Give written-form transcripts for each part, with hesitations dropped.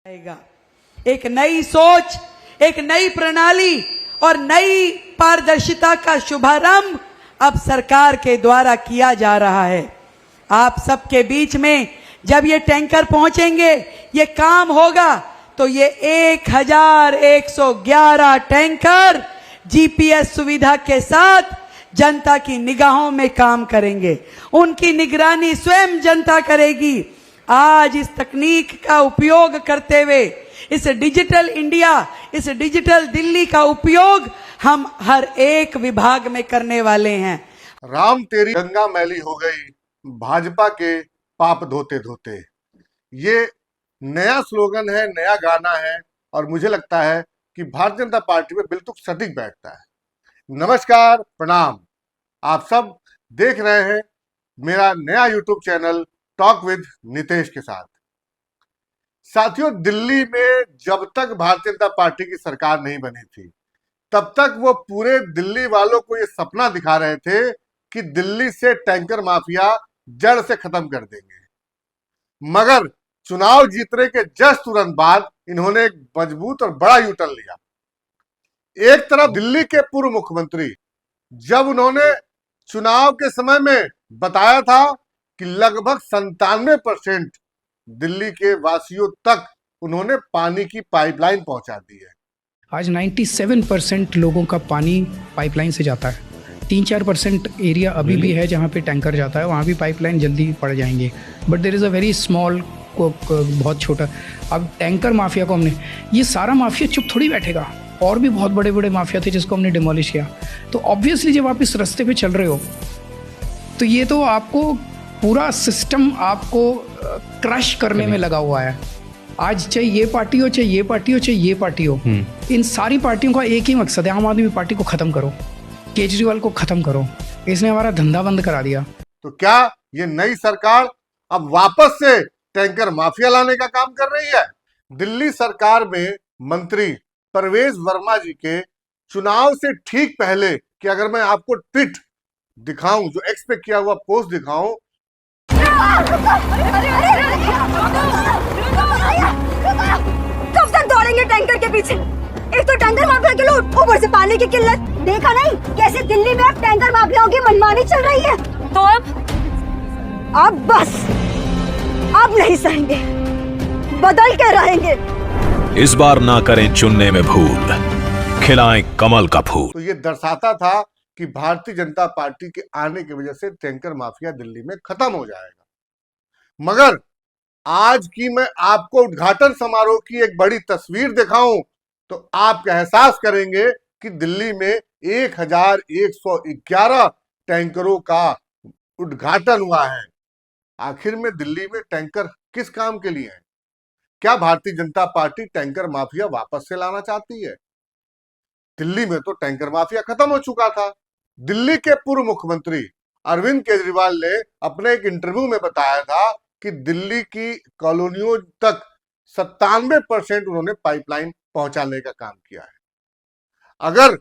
आएगा। एक नई सोच, एक नई प्रणाली और नई पारदर्शिता का शुभारंभ अब सरकार के द्वारा किया जा रहा है। आप सबके बीच में जब ये टैंकर पहुंचेंगे, ये काम होगा, तो ये 1111 टैंकर जीपीएस सुविधा के साथ जनता की निगाहों में काम करेंगे। उनकी निगरानी स्वयं जनता करेगी। आज इस तकनीक का उपयोग करते हुए, इस डिजिटल इंडिया, इस डिजिटल दिल्ली का उपयोग हम हर एक विभाग में करने वाले हैं। राम तेरी गंगा मैली हो गई, भाजपा के पाप धोते धोते, ये नया स्लोगन है, नया गाना है और मुझे लगता है कि भारतीय जनता पार्टी में बिल्कुल सटीक बैठता है। नमस्कार, प्रणाम। आप सब देख रहे हैं मेरा नया YouTube channel talk with Nitesh के साथ। साथियों, दिल्ली में जब तक भारतीय जनता पार्टी की सरकार नहीं बनी थी, तब तक वो पूरे दिल्ली वालों को ये सपना दिखा रहे थे कि दिल्ली से टैंकर माफिया जड़ से खत्म कर देंगे। मगर चुनाव जीतने के जस्ट तुरंत बाद इन्होंने एक मजबूत और बड़ा यूटर्न लिया। एक तरफ दिल्ली के पूर्व मुख्यमंत्री, जब उन्होंने चुनाव के समय में बताया था कि लगभग 97% दिल्ली के वासियों तक उन्होंने पानी की पाइपलाइन पहुंचा दी है। आज 97% लोगों का पानी पाइपलाइन से जाता है। 3-4% एरिया अभी भी है जहाँ पे टैंकर जाता है, वहाँ भी पाइपलाइन जल्दी पड़ जाएंगे। But there is a very small, बहुत छोटा। अब टैंकर माफिया को हमने, ये सारा माफिया चुप थोड़ी बैठेगा। और भी बहुत बड़े बड़े माफिया थे जिसको हमने डिमोलिश किया। तो ऑब्वियसली जब आप इस रास्ते पे चल रहे हो, तो ये तो आपको पूरा सिस्टम आपको क्रश करने में लगा हुआ है। आज चाहे ये पार्टी हो, चाहे ये पार्टी हो, चाहे ये पार्टी हो, इन सारी पार्टियों का एक ही मकसद है, आम आदमी पार्टी को खत्म करो, केजरीवाल को खत्म करो। इसने हमारा धंधा बंद करा दिया। तो क्या ये नई सरकार अब वापस से टैंकर माफिया लाने का काम कर रही है? दिल्ली सरकार में मंत्री परवेज वर्मा जी के चुनाव से ठीक पहले कि अगर मैं आपको ट्वीट दिखाऊं, जो एक्स पे किया हुआ पोस्ट दिखाऊं, कब तक दौड़ेंगे टैंकर के पीछे? एक तो टैंकर माफिया के लोग, ऊपर से पानी की किल्लत। देखा नहीं कैसे दिल्ली में अब टैंकर माफियाओं की मनमानी चल रही है? तो अब बस, अब नहीं सहेंगे, बदल के रहेंगे। इस बार ना करें चुनने में भूल, खिलाएं कमल का फूल। तो ये दर्शाता था कि भारतीय जनता पार्टी के आने की वजह से टैंकर माफिया दिल्ली में खत्म हो जाएगा। मगर आज की मैं आपको उद्घाटन समारोह की एक बड़ी तस्वीर दिखाऊं तो आप एहसास करेंगे कि दिल्ली में 1111 टैंकरों का उद्घाटन हुआ है। आखिर में दिल्ली में टैंकर किस काम के लिए है? क्या Bharatiya Janata party tanker mafia वापस से लाना चाहती है? दिल्ली में तो टैंकर माफिया खत्म हो चुका था। दिल्ली के पूर्व मुख्यमंत्री अरविंद केजरीवाल ने अपने एक इंटरव्यू में बताया था कि दिल्ली की कॉलोनियों तक 97% उन्होंने पाइपलाइन पहुंचाने का काम किया है। अगर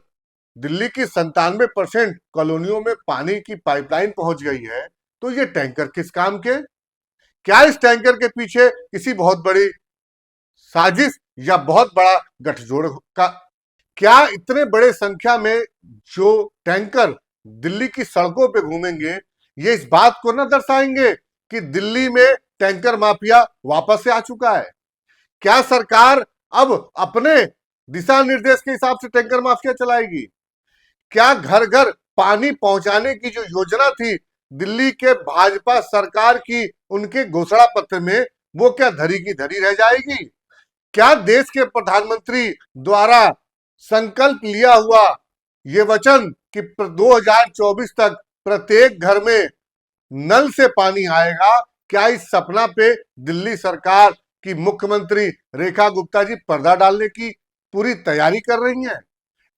दिल्ली की 97% कॉलोनियों में पानी की पाइपलाइन पहुंच गई है, तो ये टैंकर किस काम के? क्या इस टैंकर के पीछे किसी बहुत बड़ी साजिश या बहुत बड़ा गठजोड़ का? क्या इतने बड़े संख्या में जो टैंकर दिल्ली की सड़कों पे घूमेंगे, ये इस बात को न दर्शाएंगे कि दिल्ली में टैंकर माफिया वापस से आ चुका है? क्या सरकार अब अपने दिशा निर्देश के हिसाब से टैंकर माफिया चलाएगी? क्या घर घर पानी पहुंचाने की जो योजना थी दिल्ली के भाजपा सरकार की, उनके घोषणा पत्र में, वो क्या धरी की धरी रह जाएगी? क्या देश के प्रधानमंत्री द्वारा संकल्प लिया हुआ ये वचन कि 2024 तक प्रत्येक घर में नल से पानी आएगा, क्या इस सपना पे दिल्ली सरकार की मुख्यमंत्री रेखा गुप्ता जी पर्दा डालने की पूरी तैयारी कर रही हैं?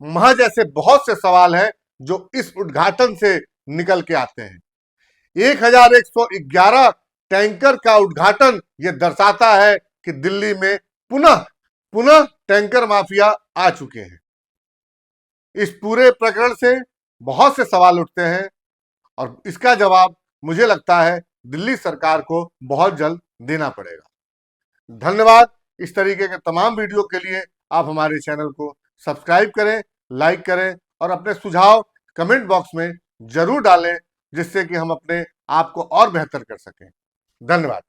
महज ऐसे बहुत से सवाल हैं जो इस उद्घाटन से निकल के आते हैं। 1111 टैंकर का उद्घाटन ये दर्शाता है कि दिल्ली में पुनः टैंकर माफिया आ चुके हैं। इस पूरे प्रकरण से बहुत से सवाल उठते हैं और इसका जवाब मुझे लगता है दिल्ली सरकार को बहुत जल्द देना पड़ेगा। धन्यवाद। इस तरीके के तमाम वीडियो के लिए आप हमारे चैनल को सब्सक्राइब करें, लाइक करें और अपने सुझाव कमेंट बॉक्स में जरूर डालें, जिससे कि हम अपने आप को और बेहतर कर सकें। धन्यवाद।